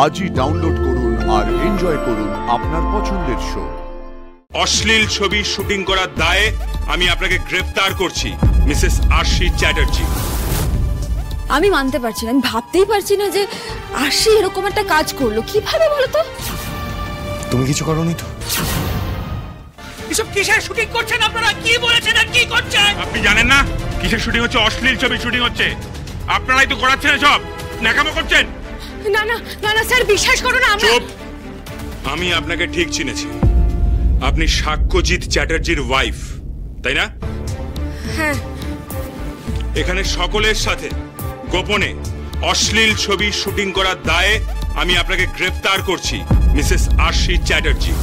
আজই ডাউনলোড করুন আর এনজয় করুন আপনার পছন্দের শো। অশ্লীল ছবি শুটিং করার দায়ে আমি আপনাকে গ্রেফতার করছি মিসেস আরশি চ্যাটার্জি। আমি মানতে পারছি না, আমি ভাবতেই পারছি না যে আরশি এরকম একটা কাজ করলো। কিভাবে বলো তো? তুমি কিছু করোনি তো? এসব কিসের শুটিং করছেন আপনারা? কি বলেছেন আর কি করছেন? আপনি জানেন না কিসের শুটিং হচ্ছে? অশ্লীল ছবি শুটিং হচ্ছে। আপনারাই তো করাচ্ছেন, সব ন্যাকামো করছেন। না না না না স্যার, বিশ্বাস করুন না। চুপ! আমি আপনাকে ঠিক চিনেছি। আপনি সাক্ষ্যজিৎ চ্যাটার্জির ওয়াইফ, তাই না? হ্যাঁ। এখানে সকলের সাথে গোপনে অশ্লীল ছবি শুটিং করার দায়ে আমি আপনাকে গ্রেফতার করছি মিসেস আরশি চ্যাটার্জি।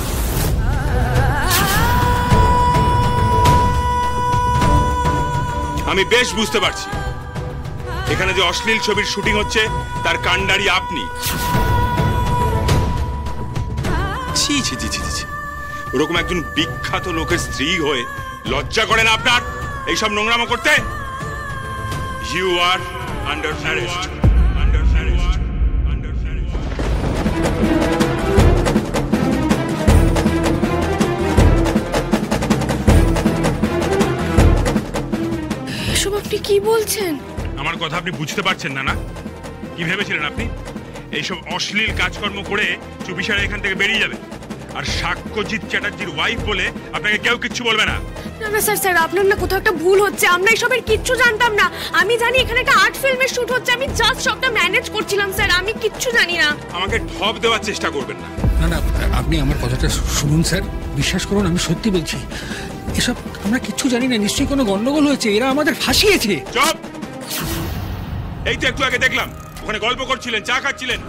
আমি বেশ বুঝতে পারছি এখানে যে অশ্লীল ছবির শুটিং হচ্ছে তার কাণ্ডারি আপনি। ছি ছি ছি ছি ছি, ওরকম একজন বিখ্যাত লোকের স্ত্রী হয়ে লজ্জা করে না আপনার এইসব নোংরামো করতে? You are under arrest. এসব আপনি কি বলছেন? আমার কথা আপনি বুঝতে পারছেন না? না কি ভেবেছিলেন আপনি এইসব অশ্লীল কাজকর্ম করে চুপিসারে এখান থেকে বেরিয়ে যাবে আর সাক্ষ্যজিৎ চ্যাটার্জির ওয়াইফ বলে আপনাকে কেউ কিচ্ছু বলবে না? না না স্যার, স্যার আপনার না কোথাও একটা ভুল হচ্ছে। আমরা এসবের কিচ্ছু জানতাম না। আমি জানি এখানে একটা আর্ট ফিল্মের শুট হচ্ছে, আমি জাস্ট সবটা ম্যানেজ করছিলাম স্যার, আমি কিচ্ছু জানি না। আমাকে ঢপ দেওয়ার চেষ্টা করবেন না। না না, আপনি আমার কথাটা শুনুন স্যার, বিশ্বাস করুন আমি সত্যি বলছি। এসব আমরা কিচ্ছু জানি না, নিশ্চয়ই কোনো গন্ডগোল হয়েছে, এরা আমাদের ফাঁসিয়েছে। চুপ! এই তো একটু আগে দেখলাম ওখানে গল্প করছিলেন, চা খাচ্ছিলেন,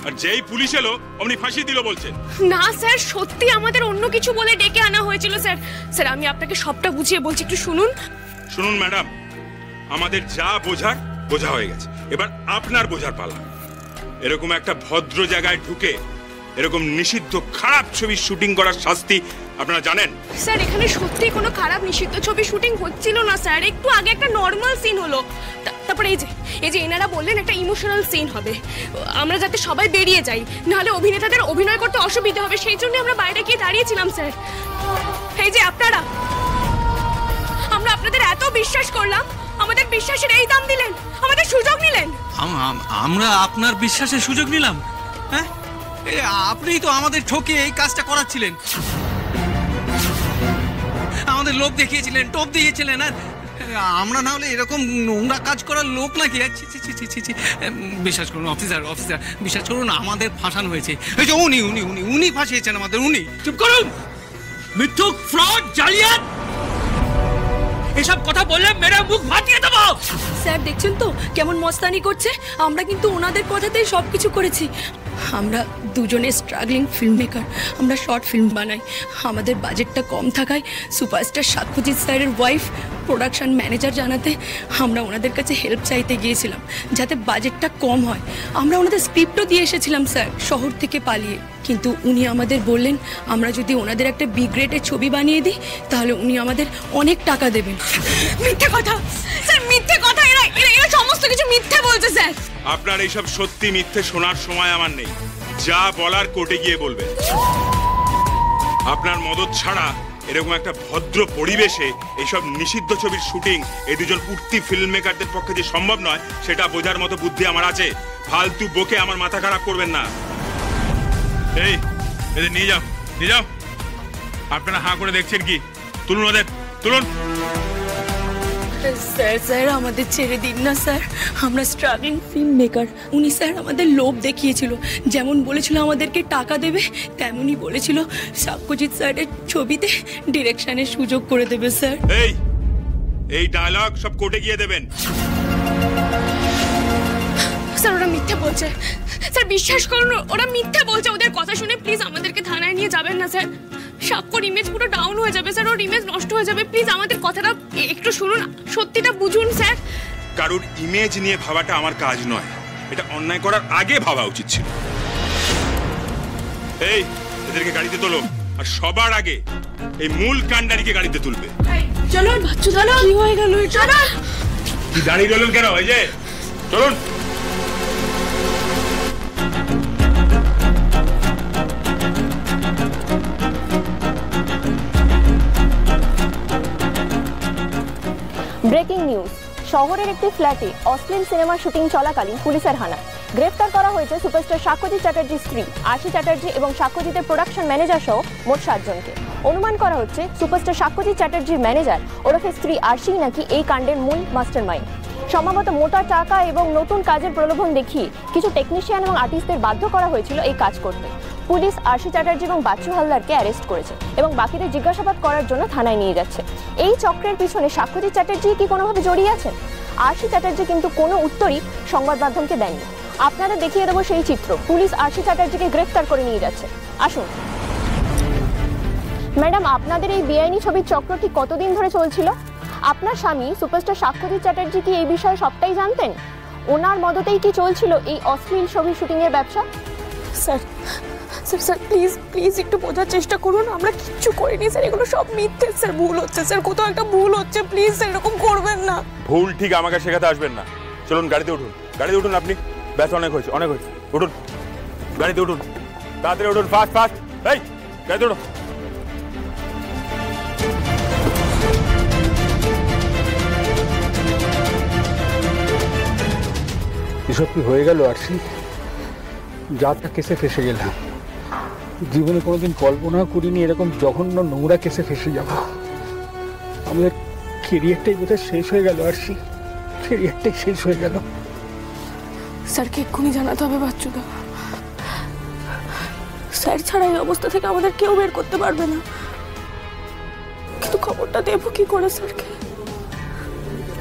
আর যেই পুলিশ এলো অমনি ফাঁসি দিল বলছেন। না স্যার, সত্যি আমাদের অন্য কিছু বলে ডেকে আনা হয়েছিল স্যার। স্যার আমি আপনাকে সবটা বুঝিয়ে বলছি, একটু শুনুন। শুনুন ম্যাডাম, আমাদের যা বোঝার বোঝা হয়ে গেছে, এবার আপনার বোঝার পালা। এরকম একটা ভদ্র জায়গায় ঢুকে এরকম নিষিদ্ধ খারাপ ছবি শুটিং করার শাস্তি আপনারা জানেন? স্যার এখানে সত্যি কোনো খারাপ নিষিদ্ধ ছবি শুটিং হচ্ছিল না স্যার, একটু আগে একটা নর্মাল সিন হলো। তারপরে এই যে এনারা বললেন একটা ইমোশনাল সিন হবে, আমরা যাতে সবাই বেরিয়ে যাই, নাহলে অভিনেতাদের অভিনয় করতে অসুবিধা হবে, সেই জন্য আমরা বাইরে গিয়ে দাঁড়িয়েছিলাম স্যার। এই যে আপনারা, আমরা আপনাদের এত বিশ্বাস করলাম, আমাদের বিশ্বাসের এই দাম দিলেন, আমাদের সুযোগ নিলেন। আমরা আপনার বিশ্বাসের সুযোগ নিলাম? হ্যাঁ, আপনিই তো আমাদের ঠকে এই কাজটা করাচ্ছিলেন, আমাদের লোভ দেখিয়েছিলেন, টোপ দিয়েছিলেন। আর আমরা না হলে এরকম নোংরা কাজ করার লোক নাকি? বিশ্বাস করুন অফিসার, বিশ্বাস করুন আমাদের ফাঁসানো হয়েছে। এই যে উনি ফাঁসিয়েছেন আমাদের, উনি। চুপ করুন! মিথ্যুক, ফ্রড, জালিয়াত এসব কথা বললে মেরে মুখ ফাটিয়ে দেবো। স্যার দেখছেন তো কেমন মস্তানি করছে? আমরা কিন্তু ওনাদের কথাতেই সবকিছু করেছি। আমরা দুজনে স্ট্রাগলিং ফিল্ম মেকার, আমরা শর্ট ফিল্ম বানাই। আমাদের বাজেটটা কম থাকায় সুপারস্টার সাক্ষ্যজিৎ স্যারের ওয়াইফ প্রোডাকশন ম্যানেজার জানাতে আমরা ওনাদের কাছে হেল্প চাইতে গিয়েছিলাম যাতে বাজেটটা কম হয়। আমরা ওনাদের স্ক্রিপ্টও দিয়ে এসেছিলাম স্যার শহর থেকে পালিয়ে, কিন্তু উনি আমাদের বললেন আমরা যদি ওনাদের একটা বি গ্রেডের ছবি বানিয়ে দিই তাহলে উনি আমাদের অনেক টাকা দেবেন। মিথ্যে কথা স্যার, মিথ্যে কথা, এরা সমস্ত কিছু মিথ্যে বলছে স্যার। আপনার এইসব সত্যি মিথ্যে শোনার সময় আমার নেই, যা বলার কোর্টে গিয়ে বলবেন। আপনার মদত ছাড়া এরকম একটা ভদ্র পরিবেশে এইসব নিষিদ্ধ ছবির শুটিং এই দুজন উঠতি ফিল্ম মেকারদের পক্ষে যে সম্ভব নয় সেটা বোঝার মতো বুদ্ধি আমার আছে। ফালতু বকে আমার মাথা খারাপ করবেন না। এই এদের নিয়ে যাও, নিয়ে যাও। আপনারা হাঁ করে দেখছেন কি? তুলুন ওদের, তুলুন। স্যার স্যার আমাদের ছেড়ে দিন না স্যার, আমরা স্ট্রাগলিং ফিল্ম মেকার। উনি স্যার আমাদের লোভ দেখিয়েছিল, যেমন বলেছিল আমাদেরকে টাকা দেবে তেমনই বলেছিল সাক্ষ্যজিৎ স্যারের ছবিতে ডিরেকশনের সুযোগ করে দেবে স্যার। এই ডায়লগ সব কোর্টে গিয়ে দেবেন। স্যার ওরা মিথ্যে বলছে স্যার, বিশ্বাস করুন ওরা মিথ্যে বলছে। ওদের কথা শুনে প্লিজ আমাদেরকে থানায় নিয়ে যাবেন না স্যার, সাক্ষ্যর ইমেজ পুরো ডাউন হয়ে যাবে স্যার, ওর ইমেজ নষ্ট হয়ে যাবে। প্লিজ আমাদের কথাটা একটু শুনুন, সত্যিটা বুঝুন স্যার। কারোর ইমেজ নিয়ে ভাবাটা আমার কাজ নয়, এটা অন্যায় করার আগে ভাবা উচিত ছিল। এই এদেরকে গাড়িতে তোলো, আর সবার আগে এই মূল কাণ্ডারিকে গাড়িতে তুলবে। চলো বাচ্চু, চলো। কি হয়ে গেল? চলো। কি দাঁড়িয়ে রইলেন কেন? এই যে চলুন। শহরের একটি ফ্ল্যাটে অশ্লীল সিনেমার শুটিং চলাকালীন পুলিশের হানা। গ্রেফতার করা হয়েছে সুপারস্টার সাক্ষ্যজিৎ চ্যাটার্জির স্ত্রী আশি চ্যাটার্জি এবং সাক্ষ্যজিতের প্রোডাকশন ম্যানেজার সহ মোট 7 জনকে। অনুমান করা হচ্ছে সুপারস্টার সাক্ষ্যজিৎ চ্যাটার্জির ম্যানেজার ওরফে স্ত্রী আশি নাকি এই কাণ্ডের মূল মাস্টারমাইন্ড। সম্ভবত মোটা টাকা এবং নতুন কাজের প্রলোভন দেখিয়ে কিছু টেকনিশিয়ান এবং আর্টিস্টদের বাধ্য করা হয়েছিল এই কাজ করতে। পুলিশ আশি চ্যাটার্জি এবং বাচ্চু হালদারকে অ্যারেস্ট করেছে এবং বাকিদের জিজ্ঞাসাবাদ করার জন্য থানায় নিয়ে যাচ্ছে। এই চক্রের পিছনে সাক্ষ্যজিৎ চ্যাটার্জি কি কোনোভাবে জড়িয়ে আছেন? আশি চ্যাটার্জি কিন্তু কোনো উত্তরই সংবাদ মাধ্যমকে দেননি। আপনাদের দেখিয়ে দেবো সেই চিত্র। পুলিশ আশি চ্যাটার্জিকে গ্রেফতার করে নিয়ে যাচ্ছে। আসুন ম্যাডাম, আপনাদের এই বেআইনি ছবির চক্র ঠিক কতদিন ধরে চলছিল? আপনার স্বামী সুপারস্টার সাক্ষ্যজিৎ চ্যাটার্জি কি এই বিষয়ে সবটাই জানতেন? ওনার মদতেই কি চলছিল এই অশ্লীল ছবি শুটিংয়ের ব্যবসা? Sir sir sir please please একটু বোঝার চেষ্টা করুন, আমরা কিচ্ছু করিনি স্যার, এগুলো সব মিথ্যে স্যার, ভুল হচ্ছে স্যার, কোথাও একটা ভুল হচ্ছে, প্লিজ স্যার এরকম করবেন না। ভুল ঠিক আমাকে শেখাতে আসবেন না। চলুন গাড়িতে উঠুন, গাড়িতে উঠুন। আপনি ব্যাস অনেক হয়েছে, অনেক হয়েছে। উঠুন, গাড়িতে উঠুন, তাড়াতাড়ি উঠুন, ফাস্ট ফাস্ট। এই গাড়িতে উঠুন। এসব কি হয়ে গেল আরশি? যাত্রা কেসে ফেসে গেলাম। জীবনে কোনোদিন কল্পনা করিনি এরকম জঘন্য নোংরা কেসে ফেসে যাব। আমাদের কেরিয়ারটাই বোধহয় শেষ হয়ে গেল আরশি, কেরিয়ারটাই শেষ হয়ে গেল। স্যারকে এক্ষুনি জানাতে হবে বাচ্চুদা। স্যার ছাড়া এই অবস্থা থেকে আমাদের কেউ বের করতে পারবে না। কিন্তু খবরটা দেবো কি করে স্যারকে?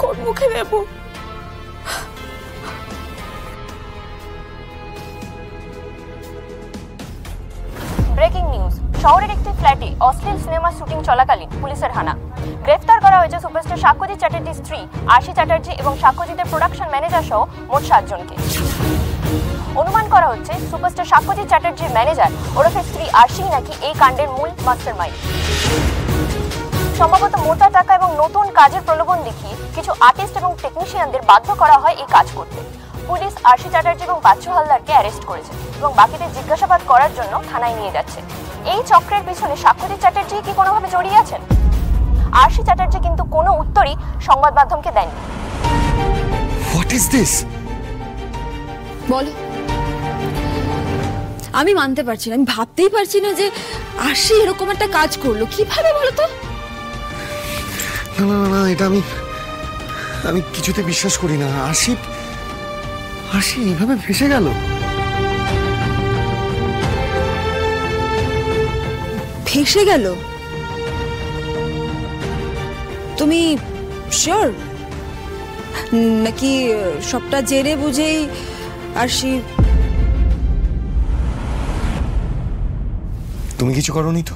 কোন মুখে দেবো? ব্রেকিং নিউজ, শহরের একটি ফ্ল্যাটে অশ্লীল সিনেমার শুটিং চলাকালীন পুলিশের হানা। গ্রেফতার করা হয়েছে সুপারস্টার সাক্ষ্যজিৎ চ্যাটার্জির স্ত্রী আশি চ্যাটার্জি এবং সাক্ষ্যজিতের প্রোডাকশন ম্যানেজার সহ মোট 7 জনকে। অনুমান করা হচ্ছে সুপারস্টার সাক্ষ্যজিৎ চ্যাটার্জির ম্যানেজার ওরফে স্ত্রী আশি নাকি এই কাণ্ডের মূল মাস্টারমাইন্ড। সম্ভবত মোটা টাকা এবং নতুন কাজের প্রলোভন দেখিয়ে কিছু আর্টিস্ট এবং টেকনিশিয়ানদের বাধ্য করা হয় এই কাজ করতে। পুলিশ আশি চ্যাটার্জি এবং বাচ্চু হালদারকে অ্যারেস্ট করেছে এবং বাকিদের জিজ্ঞাসাবাদ করার জন্য থানায় নিয়ে যাচ্ছে। এই চক্রের পিছনে সাক্ষ্যজিৎ চ্যাটার্জি কি কোনোভাবে জড়িয়ে আছেন? আশি চ্যাটার্জি কিন্তু কোনো উত্তরই সংবাদ মাধ্যমকে দেননি। What is this? বলো। আমি মানতে পারছি না, আমি ভাবতেই পারছি না যে আশি এরকম একটা কাজ করলো। কিভাবে বলো তো? না না না, এটা আমি কিছুতে বিশ্বাস করি না। আশি এইভাবে ফেসে গেল? ফেসে গেল? তুমি শিওর নাকি সবটা জেনে বুঝেই আশি? তুমি কিছু করোনি তো?